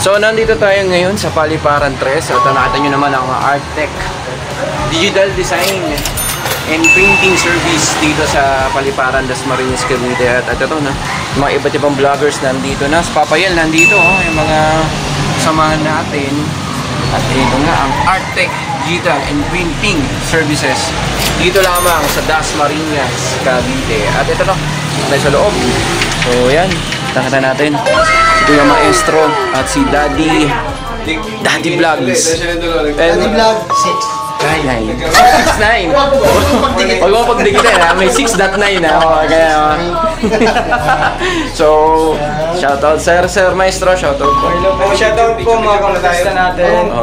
So nandito tayo ngayon sa Paliparan 3 at nakita nyo naman ang Arttech Digital Design and Printing Service dito sa Paliparan, Dasmariñas, Cavite. At ito na, mga iba't ibang vloggers nandito na. Sa Papayel nandito, yung mga samahan natin. At ito nga ang Arttech Digital and Printing Services dito lamang sa Dasmariñas, Cavite. At ito na, tayo sa loob. So yan, nakita natin. Ito yung maestro at si Daddy Vlogs. Daddy Vlog 6. 6.9. Huwag mo pagdikitin ha, may 6.9 ha. Kaya so, shoutout sir maestro, shoutout po. Shoutout po mga kamusta natin.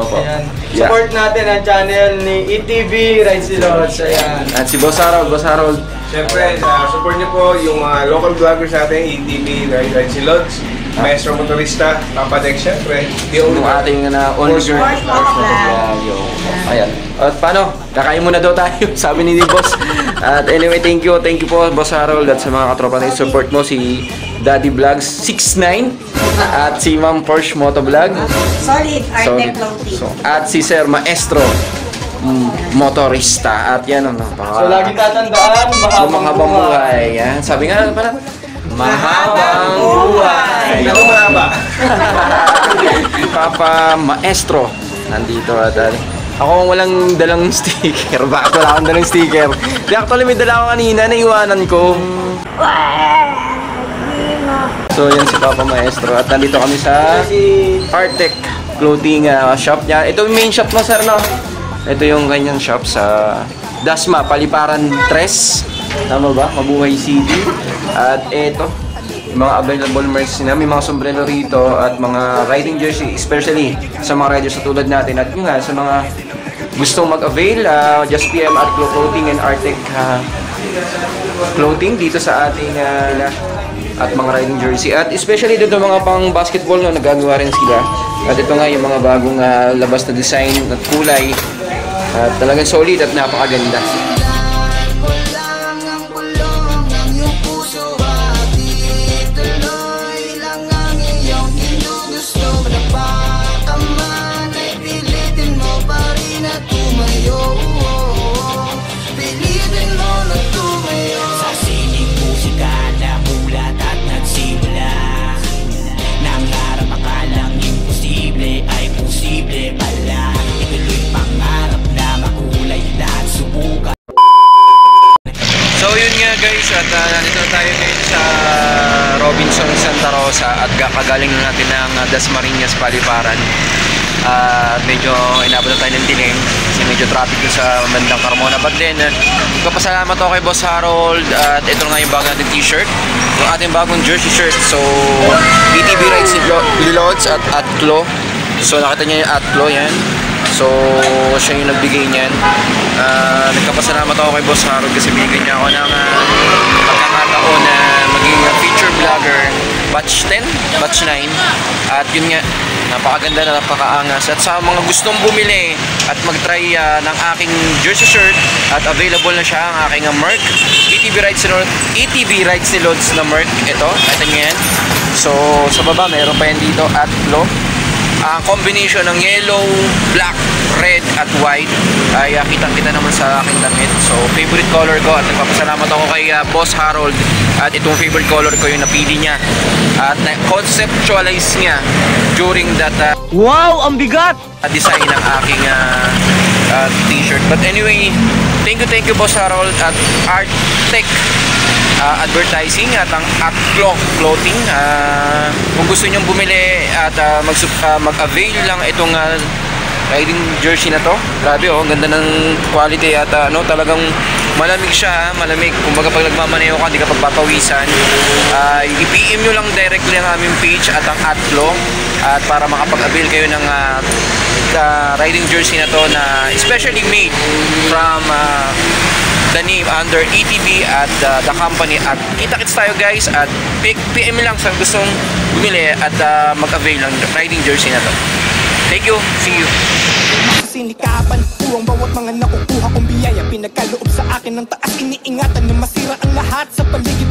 Support natin ang channel ni ETV Rides Lods. At si Boss Harold. Siyempre, support niyo po yung mga local vloggers natin, ETV Rides Lods, Maestro Motorista, Papa Dex, siyempre. Yung ating only girl. Ayan. At paano? Kakain muna daw tayo, sabi ni Boss. At anyway, thank you po Boss Harold at sa mga katropa na support mo, si Daddy Vlogs 6.9 at si Ma'am Porsche Motovlog. Solid Arttech Clothing. At si Sir Maestro Motorista. At yan So lagi tatandaan, mahabang buhay. Yan. Sabi nga parang mahabang buhay. Ako mahaba. Papa Maestro nandito at ako walang dalang sticker. Bakit wala akong dalang sticker? Di actually may dala ako kanina, naiwanan ko. So yan si Papa Maestro at nandito kami sa Arttech Clothing shop niya. Ito yung main shop mo sir, no? Ito yung kanyang shop sa Dasma, Paliparan 3. Tama ba? Mabuhay City. At ito, yung mga available merch na, may mga sombrero rito at mga riding jersey, especially sa mga riders sa tulad natin. At yun nga, sa mga gustong mag-avail, just PM at Clothing and Arttech Clothing dito sa ating at mga riding jersey. At especially dito mga pang basketball, no, nagagawa rin sila. At ito nga yung mga bagong labas na design at kulay. At talagang solid at napakaganda. So yun nga guys, at nandito tayo ngayon sa Robinson Santa Rosa at kakagaling na natin ng Dasmariñas, Paliparan. Medyo inabot na tayo ng dilim kasi medyo traffic sa bandang Carmona. But then, kapasalamat ako kay Boss Harold at ito nga yung bagong natin t-shirt, yung ating bagong jersey shirt. So ETV Rides Lods at Atlo. So nakita niya yung Atlo yan. So siya yung nagbigay niyan. Nagkapasalamat ako kay Boss Harold kasi binigyan niya ako ng pagkakataon na maging feature vlogger batch 10, batch 9. At yun nga, napakaganda na napakaangas. At sa mga gustong bumili at mag-try ng aking jersey shirt, at available na siya ang aking Merc ETV Rides Lods na Merc. Ito nyo yan. So sa baba mayroon pa yan dito at Atlo. Ang combination ng yellow, black, red at white ay kitang-kita naman sa aking damit. So favorite color ko at nagpapasalamat ako kay Boss Harold at itong favorite color ko yung napili niya at conceptualize niya during that Wow! Ang bigat! design ng aking t-shirt. But anyway, thank you Boss Harold at Arttech Advertising at ang Atlo Clothing. Kung gusto nyong bumili at mag-avail lang itong riding jersey na to, grabe ang ganda ng quality at talagang malamig siya, malamig. Kumbaga pag nagmamaneho ka, hindi ka pagpapawisan. I-PM nyo lang directly ang aming page at ang Atlo at para makapag-avail kayo ng riding jersey na to na especially made from the name under ETV at the company. At kita-kits tayo guys at PM lang sa gustong bumili at mag-avail ng riding jersey na to. Thank you, see you. Sinikapan, puwang bawat mga nakukuha kong biyaya. Pinagkaloob sa akin ng taas, iniingatan na masira ang lahat sa paligid.